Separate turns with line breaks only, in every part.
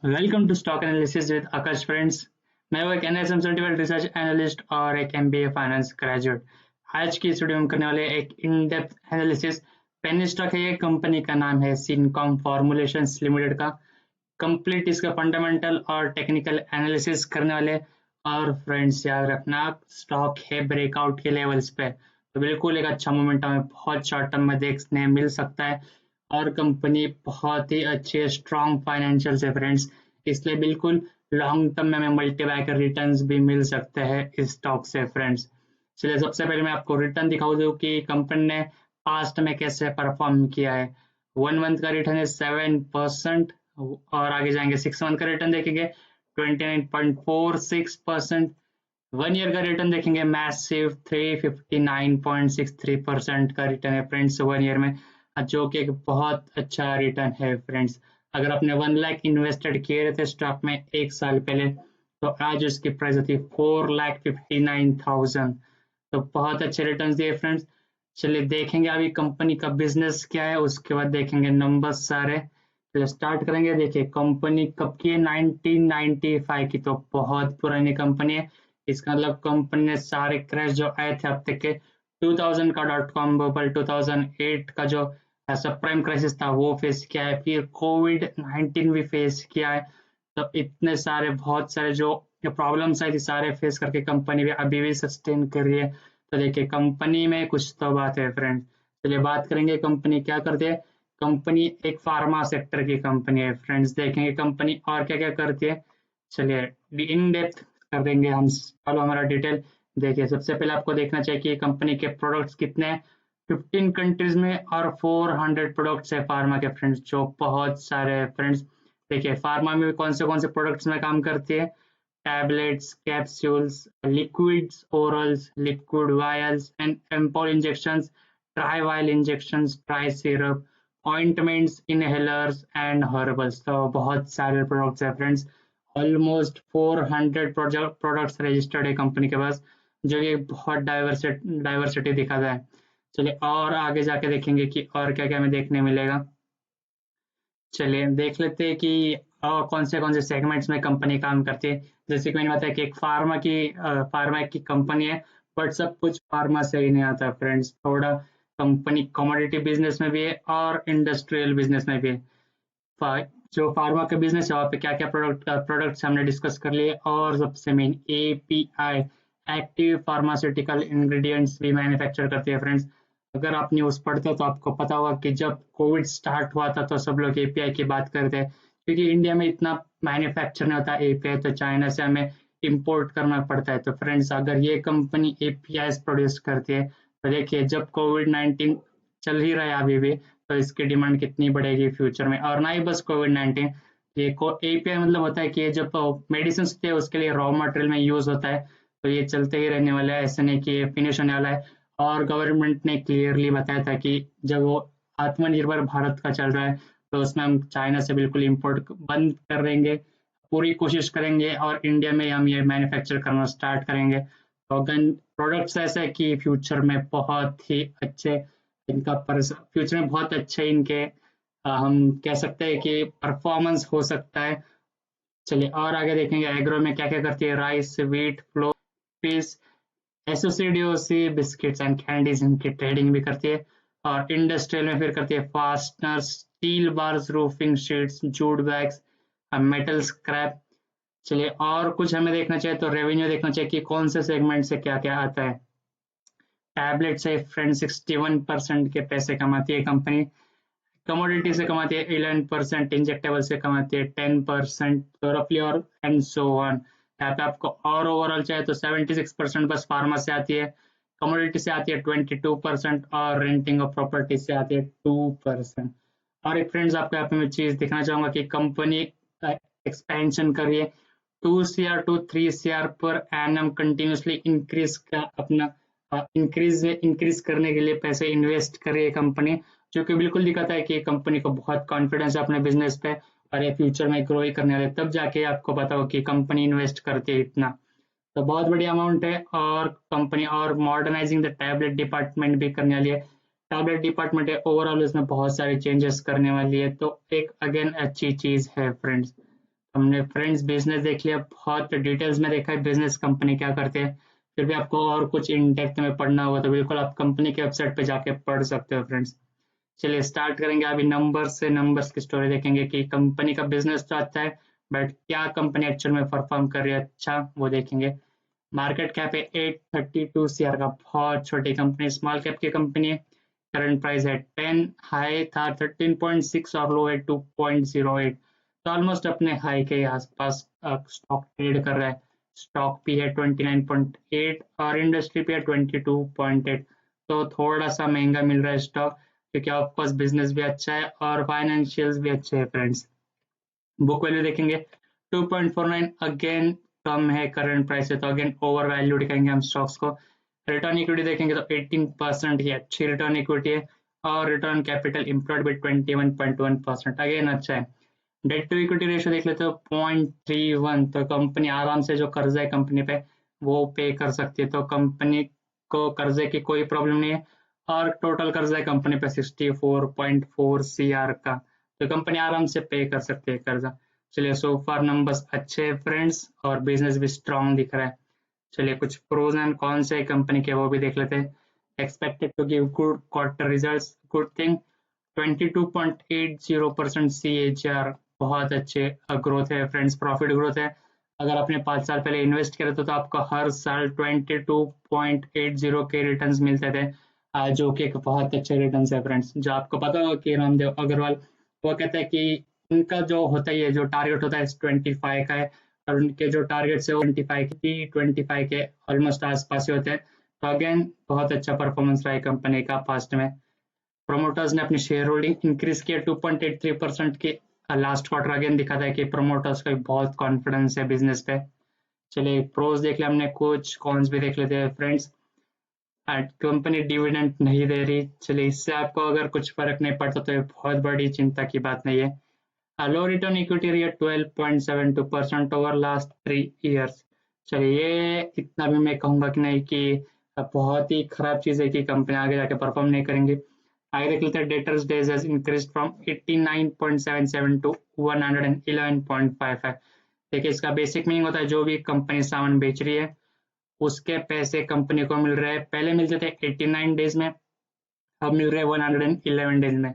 Welcome to stock analysis with Akash friends. मैं वो एक एनएसएम सर्टिफाइड रिसर्च एनालिस्ट और एक एमबीए फाइनेंस ग्रेजुएट। आज की इस वीडियो में करने वाले एक in depth analysis. Penny stock है, ये कंपनी का नाम है सिनकॉम फॉर्मुलेशंस लिमिटेड का। कंप्लीट इसका फंडामेंटल और टेक्निकल एनालिसिस करने वाले। और फ्रेंड्स याद रखना, स्टॉक है ब्रेकआउट के लेवल्स पे, तो बिल्कुल एक अच्छा मोमेंटम है, बहुत शॉर्ट टर्म में देखने मिल सकता है। और कंपनी बहुत ही अच्छे स्ट्रॉन्ग फाइनेंशियल है फ्रेंड्स, इसलिए बिल्कुल लॉन्ग टर्म में हमें मल्टीपैकर रिटर्न्स भी मिल सकते हैं इस स्टॉक से फ्रेंड्स। चलिए सबसे पहले मैं आपको रिटर्न दिखाऊं दूं कि कंपनी ने पास्ट में कैसे परफॉर्म किया है। 1 मंथ का रिटर्न है 7%, और आगे जाएंगे 6 मंथ का रिटर्न देखेंगे 29.46%। 1 ईयर का रिटर्न देखेंगे मैसिव 359.63% का रिटर्न है फ्रेंड्स 1 ईयर में, जो कि एक बहुत अच्छा रिटर्न है फ्रेंड्स। अगर आपने 1 लाख इन्वेस्टेड किए रहते स्टॉक में 1 साल पहले, तो आज उसकी प्राइस होती 4,59,000। तो बहुत अच्छे रिटर्न दिए फ्रेंड्स। चलिए देखेंगे अभी कंपनी का बिजनेस क्या है, उसके बाद देखेंगे नंबर्स सारे। चलिए स्टार्ट करेंगे। देखिए कंपनी कब की है, 1995 की, तो बहुत पुरानी कंपनी है। इसका मतलब कंपनी ने सारे क्रैश जो आए थे अब तक के, 2000 का डॉट कॉम बबल, 2008 का जो सब प्राइम क्राइसिस था वो फेस किया है, फिर कोविड-19 भी फेस किया है। तो इतने सारे बहुत सारे जो प्रॉब्लम्स आई थी सारे फेस करके कंपनी भी अभी भी सस्टेन कर रही है। तो देखिए कंपनी में कुछ तो बात है फ्रेंड। चलिए बात करेंगे कंपनी क्या करती है। कंपनी एक फार्मा सेक्टर की कंपनी है फ्रेंड्स। देखेंगे कंपनी और क्या क्या करती है। चलिए इन डेप्थ कर देंगे हम, फॉलो हमारा डिटेल। देखिए सबसे पहले आपको देखना चाहिए कि कंपनी के प्रोडक्ट्स कितने हैं। 15 कंट्रीज में और 400 प्रोडक्ट्स है फार्मा के फ्रेंड्स, जो बहुत सारे हैं फ्रेंड्स। देखिए फार्मा में कौन से प्रोडक्ट्स में काम करती है। Tablets, capsules, liquids, orals, liquid vials and ampoule injections, dry vial injections, dry syrup, ointments, inhalers and herbals. तो बहुत सारे प्रोडक्ट्स है फ्रेंड्स। ऑलमोस्ट 400 प्रोडक्ट्स रजिस्टर्ड है कंपनी के पास, जो कि बहुत डाइवर्सिटी दिखाता है। चलिए और आगे जाके देखेंगे कि और क्या क्या हमें देखने मिलेगा। चलिए देख लेते हैं कि कौन से सेगमेंट्स में कंपनी काम करती है। जैसे कि मैंने बताया कि एक फार्मा की कंपनी है, बट सब कुछ फार्मा से ही नहीं आता फ्रेंड्स। थोड़ा कंपनी कमोडिटी बिजनेस में भी है और इंडस्ट्रियल बिजनेस में भी है। जो फार्मा का बिजनेस है वहाँ पे क्या क्या प्रोडक्ट्स हमने डिस्कस कर लिए, और सबसे main API, active pharmaceutical ingredients भी मैन्युफैक्चर करती है फ्रेंड्स। अगर आप न्यूज़ पढ़ते हो तो आपको पता होगा कि जब कोविड स्टार्ट हुआ था तो सब लोग एपीआई की बात करते हैं, क्योंकि इंडिया में इतना मैन्युफैक्चर नहीं होता एपीआई, तो चाइना से हमें इंपोर्ट करना पड़ता है। तो फ्रेंड्स अगर ये कंपनी एपीआई प्रोड्यूस करती है, तो देखिए जब कोविड-19 चल ही रहा है अभी भी, तो इसकी डिमांड कितनी बढ़ेगी फ्यूचर में। और ना ही बस कोविड-19, ये एपीआई मतलब होता है कि ये जब मेडिसिन होते हैं उसके लिए रॉ मटेरियल में यूज होता है, तो ये चलते ही रहने वाला है, ऐसे नहीं कि ये फिनिश होने वाला है। और गवर्नमेंट ने क्लियरली बताया था कि जब वो आत्मनिर्भर भारत का चल रहा है, तो उसमें हम चाइना से बिल्कुल इंपोर्ट बंद कर देंगे, पूरी कोशिश करेंगे और इंडिया में हम ये मैन्युफैक्चर करना स्टार्ट करेंगे। तो गन प्रोडक्ट्स ऐसे कि फ्यूचर में बहुत ही अच्छे, इनका फ्यूचर में बहुत अच्छे इनके हम कह सकते हैं कि परफॉर्मेंस हो सकता है। चलिए और आगे देखेंगे एग्रो में क्या क्या करती है। राइस, व्हीट, फ्लोर, पीस, एसोसिडियोसी, बिस्किट्स एंड कैंडीज, इनकी ट्रेडिंग भी करती है। और इंडस्ट्रियल में फिर करती है fastener, steel bars, roofing sheets, jute bags, metal scrap. चलिए और कुछ हमें देखना चाहिए तो रेवेन्यू देखना चाहिए कि कौन से सेगमेंट से क्या क्या आता है। टैबलेट से फ्रेंड 61% के पैसे कमाती है कंपनी। कमोडिटी से कमाती है 11%, इंजेक्टेबल से कमाती है 10%, तो रफली और एंड सो ऑन। यहाँ पे आपको और ओवरऑल चाहिए तो 76% बस फार्मा से आती है, कमोडिटी से आती है 22%, और रेंटिंग ऑफ प्रॉपर्टी से आती है 2%। और एक फ्रेंड्स आपको यहाँ पे मैं चीज दिखाना चाहूंगा कि कंपनी एक्सपेंशन कर रही है। 2 CR टू 3 CR पर एनम कंटिन्यूसली इंक्रीज का अपना इंक्रीज करने के लिए पैसे इन्वेस्ट कर रही है कंपनी, जो कि बिल्कुल दिखाता है कि कंपनी को बहुत कॉन्फिडेंस है अपने बिजनेस पे, और ये फ्यूचर में ग्रो ही करने वाले, तब जाके आपको पता हो कि कंपनी इन्वेस्ट करती है इतना। तो बहुत बड़ी अमाउंट है। और कंपनी और मॉडर्नाइजिंग द टैबलेट डिपार्टमेंट भी करने वाली है। टैबलेट डिपार्टमेंट है ओवरऑल, इसमें बहुत सारे चेंजेस करने वाली है, तो एक अगेन अच्छी चीज है फ्रेंड्स। हमने फ्रेंड्स बिजनेस देख लिया, बहुत डिटेल्स में देखा है बिजनेस कंपनी क्या करते हैं। फिर भी आपको और कुछ इन डेप्थ में पढ़ना होगा तो बिल्कुल आप कंपनी के वेबसाइट पे जाके पढ़ सकते हो फ्रेंड्स। चलिए स्टार्ट करेंगे अभी नंबर्स से, नंबर्स की स्टोरी देखेंगे कि कंपनी का बिजनेस तो अच्छा है बट क्या कंपनी एक्चुअल में परफॉर्म कर रही है अच्छा वो देखेंगे। मार्केट कैप है 832 CR का, बहुत छोटी कंपनी, स्मॉल कैप की कंपनी है। करंट प्राइस है 10, हाई था 13.6 और लो है 2.08, तो ऑलमोस्ट अपने हाई के आसपास स्टॉक ट्रेड कर रहा है। स्टॉक पी है 29.8 और इंडस्ट्री पी है 22.8, तो थोड़ा सा महंगा मिल रहा है स्टॉक, क्योंकि ऑफकोर्स बिजनेस भी अच्छा है और फाइनेंशियल्स भी अच्छे हैं फ्रेंड्स। बुक वैल्यू देखेंगे 2.49, अगेन कम है करंट प्राइस से, तो अगेन ओवर वैल्यू दिखाएंगे हम स्टॉक्स को। रिटर्न इक्विटी देखेंगे तो 18% की अच्छी रिटर्न इक्विटी है और रिटर्न कैपिटल इम्प्लॉयड भी 21.1%, अगेन अच्छा है। डेट टू इक्विटी रेशियो देख लेते हो 0.31, तो कंपनी आराम से जो कर्जा है कंपनी पे वो पे कर सकती है, तो कंपनी को कर्जे की कोई प्रॉब्लम नहीं है। और टोटल कर्जा है कंपनी पे 64.4 CR का, तो कंपनी आराम से पे कर सकती है कर्जा। चलिए सो फार नंबर्स अच्छे हैं फ्रेंड्स और बिजनेस भी स्ट्रांग दिख रहा है। चलिए कुछ प्रोज एंड कॉन्स है कंपनी के वो भी देख लेते हैं। Expected to give good quarter results, good thing. 22.80% CAGR, बहुत अच्छे ग्रोथ है फ्रेंड्स, प्रॉफिट ग्रोथ है। अगर आपने 5 साल पहले इन्वेस्ट करे तो आपको हर साल 22.80 के रिटर्न्स मिलते थे, जो कि एक बहुत अच्छे रिटर्न्स है फ्रेंड्स। जो आपको पता होगा कि रामदेव अग्रवाल वो कहते हैं कि उनका जो होता है जो टारगेट होता है 25 का है, और उनके जो टारगेट्स है वो 25 के ऑलमोस्ट आसपास ही होते हैं। तो अगेन बहुत अच्छा परफॉर्मेंस रहा है कंपनी का पास्ट में। प्रोमोटर्स ने अपनी शेयर होल्डिंग इंक्रीज किया 2.83% की। लास्ट क्वार्टर अगेन दिखाता है कि प्रोमोटर्स का बहुत कॉन्फिडेंस है बिजनेस पे। चलिए प्रोज देख लिया हमने, कुछ कॉन्स भी देख लेते हैं फ्रेंड्स। कंपनी डिविडेंड नहीं दे रही, चलिए इससे आपको अगर कुछ फर्क नहीं पड़ता तो ये बहुत बड़ी चिंता की बात नहीं है। लो रिटर्न इक्विटी रही है 12.72% ओवर लास्ट 3 इयर्स। चलिए ये इतना भी मैं कहूंगा कि नहीं कि बहुत ही खराब चीज है कि कंपनी आगे जाके परफॉर्म नहीं करेंगी। आगे देख लेते हैं debtors days has increase from 89.77 to 111.55। देखिए इसका बेसिक मीनिंग होता है जो भी कंपनी सामान बेच रही है उसके पैसे कंपनी को मिल रहे हैं, पहले मिलते थे 89 डेज में, अब मिल रहे हैं 111 डेज में।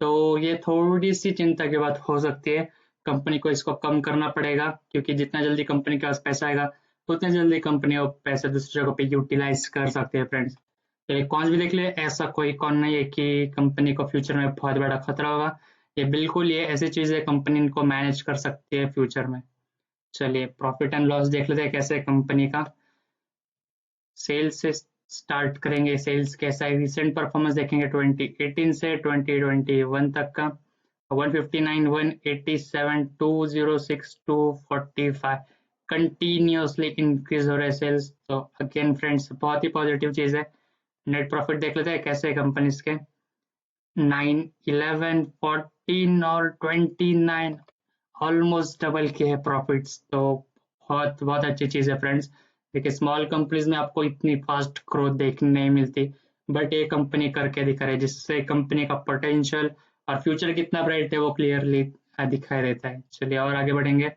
तो ये थोड़ी सी चिंता की बात हो सकती है, कंपनी को इसको कम करना पड़ेगा, क्योंकि जितना जल्दी कंपनी के पास पैसा आएगा उतनी जल्दी कंपनी वो पैसे दूसरी जगह पे यूटिलाइज कर सकते हैं फ्रेंड्स। तो एक कॉन्स भी देख लिए, ऐसा कोई कॉन नहीं है कि कंपनी को फ्यूचर में बहुत बड़ा खतरा होगा। ये बिल्कुल ये ऐसी चीज है कंपनी इनको मैनेज कर सकती है फ्यूचर में। चलिए प्रॉफिट एंड लॉस देख लेते हैं कैसे कंपनी का। सेल्स से स्टार्ट करेंगे, सेल्स कैसा है, रिसेंट परफॉर्मेंस देखेंगे 2018 से 2021 तक का। 159, 187, 206, 245 कंटिन्यूसली इंक्रीज हो रहे हैं सेल्स, तो अगेन फ्रेंड्स बहुत ही पॉजिटिव चीज है। नेट प्रॉफिट देख लेते हैं कैसे कंपनीज के, 9, 11, 14 और 29, ऑलमोस्ट डबल के हैं प्रॉफिट्स, तो बहुत बहुत अच्छी चीज है फ्रेंड्स। देखिए स्मॉल कंपनीज में आपको इतनी फास्ट ग्रोथ देखने नहीं मिलती, बट ये कंपनी करके दिखा रही है, जिससे कंपनी का पोटेंशियल और फ्यूचर कितना ब्राइट है वो क्लियरली दिखाई देता है। चलिए और आगे बढ़ेंगे,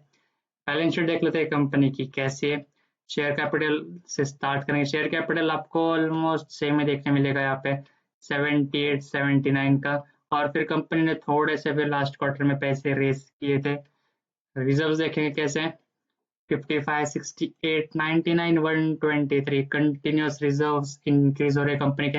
बैलेंस शीट देख लेते हैं कंपनी की कैसी है। शेयर कैपिटल से स्टार्ट करेंगे, शेयर कैपिटल आपको ऑलमोस्ट सेम ही देखने मिलेगा यहाँ पे 78, 79 का। और फिर कंपनी ने थोड़े से फिर लास्ट क्वार्टर में पैसे रेस किए थे। रिजर्व्स देखेंगे कैसे हैं, 55, 68, 99, 123 कंटिन्यूस रिजर्व्स इंक्रीज हो रहे कंपनी के,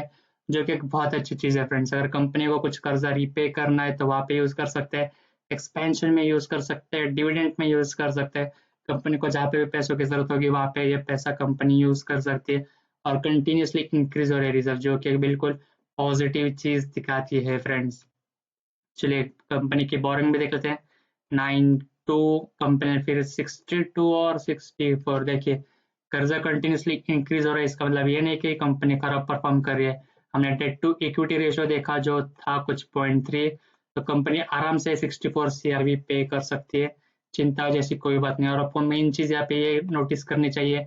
जो कि एक बहुत अच्छी चीज है फ्रेंड्स। अगर कंपनी को कुछ कर्जा रीपे करना है तो वहां पे यूज कर सकते हैं, एक्सपेंशन में यूज कर सकते हैं, डिविडेंड में यूज कर सकते हैं। कंपनी को जहाँ पे भी पैसों की जरूरत होगी वहां पे ये पैसा कंपनी यूज कर सकती है, और कंटिन्यूसली इंक्रीज हो रहे रिजर्व, जो कि बिल्कुल पॉजिटिव चीज दिखाती है फ्रेंड्स। चलिए कंपनी की बोरिंग भी देख लेते हैं, 92, कंपनी फिर 62 और 64। देखिए कर्जा कंटिन्यूसली इंक्रीज हो रहा है, इसका मतलब ये नहीं कि कंपनी खराब परफॉर्म कर रही है। हमने डेट टू इक्विटी रेशियो देखा जो था कुछ 0.3, तो कंपनी आराम से 64 CR भी पे कर सकती है, चिंता जैसी कोई बात नहीं। और आपको मेन चीज यहाँ पे ये नोटिस करनी चाहिए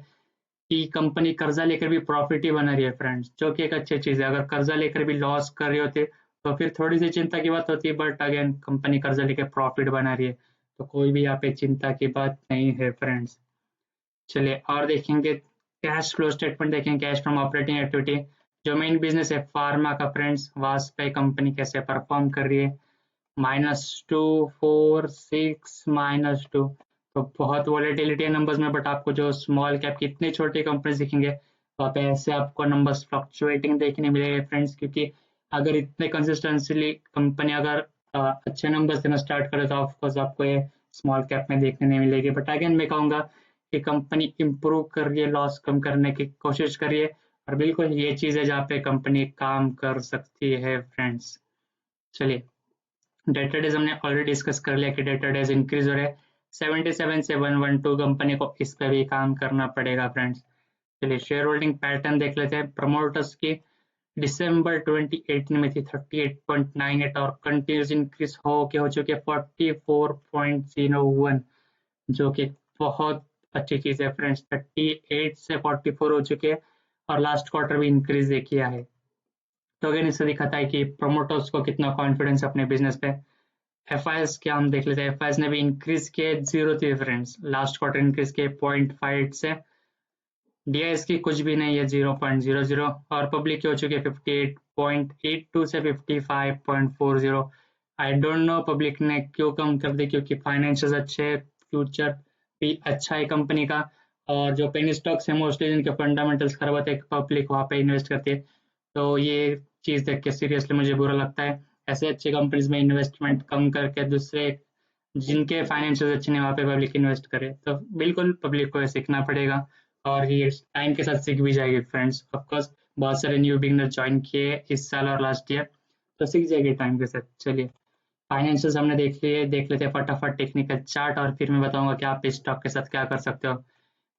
कि कंपनी कर्जा लेकर भी प्रॉफिट ही बना रही है फ्रेंड्स, जो कि एक अच्छी चीज है। अगर कर्जा लेकर भी लॉस कर रही होती तो फिर थोड़ी सी चिंता की बात होती है, बट अगेन कंपनी कर्जा लेकर प्रॉफिट बना रही है, तो कोई भी यहाँ पे चिंता की बात नहीं है फ्रेंड्स। चलिए और देखेंगे कैश फ्लो स्टेटमेंट, देखेंगे कैश फ्रॉम ऑपरेटिंग एक्टिविटी। जो मेन बिजनेस है फार्मा का फ्रेंड्स, वास पे कंपनी कैसे परफॉर्म कर रही है, -2, 4, 6, -2। तो बहुत वॉलेटिलिटी है नंबर्स में, बट आपको जो स्मॉल कैप की इतनी छोटी कंपनी दिखेंगे वहाँ पे ऐसे आपको नंबर्स फ्लक्चुएटिंग देखने मिलेंगे फ्रेंड्स, क्योंकि अगर इतने कंसिस्टेंटली कंपनी अगर अच्छे नंबर्स देना स्टार्ट करे तो ऑफकोर्स आपको ये स्मॉल कैप में देखने नहीं मिलेगी। बट अगेन मैं कहूँगा कि कंपनी इम्प्रूव कर रही है, लॉस कम करने की कोशिश कर रही है, और बिल्कुल ये चीज़ है जहाँ पे कंपनी काम कर सकती है फ्रेंड्स। चलिए डेटर डेज हमने ऑलरेडी डिस्कस कर लिया कि डेटर डेज इंक्रीज हो रहे हैं 77 से 112, कंपनी को इस पे भी काम करना पड़ेगा फ्रेंड्स। चलिए शेयर होल्डिंग पैटर्न देख लेते हैं। प्रमोटर्स की दिसंबर 2018 में थी 38.98 और कंटिन्यूस इंक्रीज हो चुके 44.01, जो कि बहुत अच्छी चीज है फ्रेंड्स। 38 से 44 हो चुके हैं और लास्ट क्वार्टर भी इंक्रीज किया है। तो अगेन इससे दिखाता है कि प्रमोटर्स को कितना कॉन्फिडेंस अपने बिजनेस पे। एफआईएस क्या हम देख लेते हैं। एफआईएस ने भी इंक्रीज किए, जीरो थी फ्रेंड्स, लास्ट क्वार्टर इंक्रीज किए 0.58 से। डीआईएस की कुछ भी नहीं है, 0.00, और पब्लिक की हो चुकी है 58.82 से 55.40। आई डोंट नो पब्लिक ने क्यों कम कर दी, क्योंकि फाइनेंशियल अच्छे, फ्यूचर भी अच्छा है कंपनी का, और जो पेनी स्टॉक्स है मोस्टली जिनके फंडामेंटल्स खराब होते हैं पब्लिक वहाँ पे इन्वेस्ट करती है। तो ये चीज़ देख के सीरियसली मुझे बुरा लगता है। ऐसे अच्छी कंपनीज में इन्वेस्टमेंट कम करके दूसरे जिनके फाइनेंशियल अच्छे नहीं वहाँ पे पब्लिक इन्वेस्ट करे, तो बिल्कुल पब्लिक को ये सीखना पड़ेगा, और ये टाइम के साथ सीख भी जाएगी फ्रेंड्स। ऑफकोर्स बहुत सारे न्यू बिगनर ज्वाइन किए इस साल और लास्ट ईयर, तो सीख जाएगी टाइम के साथ। चलिए फाइनेंशियल हमने देख लेते हैं फटाफट टेक्निकल चार्ट, और फिर मैं बताऊंगा कि आप इस स्टॉक के साथ क्या कर सकते हो।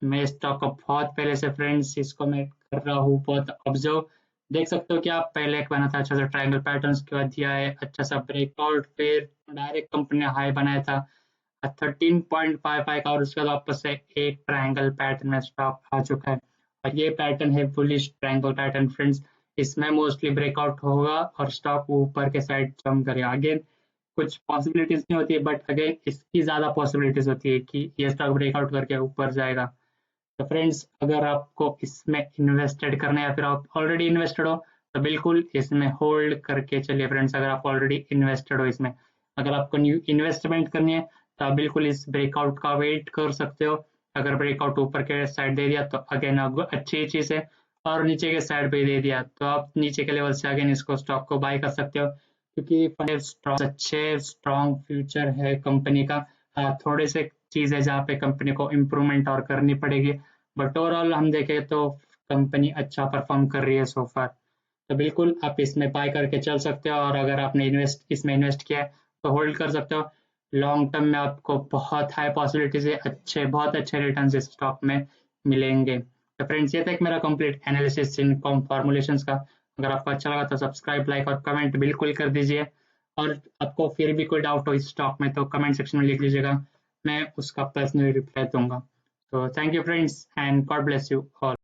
मैं स्टॉक को बहुत पहले से फ्रेंड्स इसको मैं कर रहा हूँ बहुत ऑब्जर्व। देख सकते हो कि आप पहले एक बना था अच्छा सा ट्रायंगल पैटर्न, के बाद दिया है अच्छा सा ब्रेकआउट, फिर डायरेक्ट कंपनी ने हाई बनाया था 13.55 का, और उसके बाद वापस से एक ट्रायंगल पैटर्न में स्टॉक आ चुका है। और ये पैटर्न है बुलिश ट्रायंगल पैटर्न फ्रेंड्स। इसमें मोस्टली ब्रेकआउट होगा और स्टॉक ऊपर के साइड जंप करेगा। अगेन कुछ पॉसिबिलिटीज नहीं होती है, बट अगेन इसकी ज्यादा पॉसिबिलिटीज होती है कि ये स्टॉक ब्रेकआउट करके ऊपर जाएगा। तो फ्रेंड्स अगर आपको इसमें इन्वेस्टेड करना है या फिर आप ऑलरेडी इन्वेस्टेड हो तो बिल्कुल इसमें होल्ड करके चलिए फ्रेंड्स। अगर आप ऑलरेडी इन्वेस्टेड हो इसमें, अगर आपको न्यू इन्वेस्टमेंट करनी है तो आप बिल्कुल इस ब्रेकआउट का वेट कर सकते हो। अगर ब्रेकआउट ऊपर के साइड दे दिया तो अगेन अच्छी चीज है, और नीचे के साइड पे दे दिया तो आप नीचे के लेवल से अगेन इसको स्टॉक को बाय कर सकते हो, क्योंकि स्ट्रॉन्ग फ्यूचर है कंपनी का। थोड़े से चीज है जहाँ पे कंपनी को इम्प्रूवमेंट और करनी पड़ेगी, बट ओवरऑल हम देखें तो कंपनी अच्छा परफॉर्म कर रही है सो फार। तो बिल्कुल आप इसमें बाय करके चल सकते हो, और अगर आपने इसमें इन्वेस्ट किया है तो होल्ड कर सकते हो। लॉन्ग टर्म में आपको बहुत हाई पॉसिबिलिटीज है, बहुत अच्छे रिटर्न इस स्टॉक में मिलेंगे। तो फ्रेंड्स ये था एक मेरा complete analysis in com formulations का। अगर आपको अच्छा लगा तो सब्सक्राइब, लाइक और कमेंट बिल्कुल कर दीजिए, और आपको फिर भी कोई डाउट हो इस स्टॉक में तो कमेंट सेक्शन में लिख लीजिएगा, मैं उसका पर्सनली रिप्लाई दूंगा। तो thank you friends and God bless you all.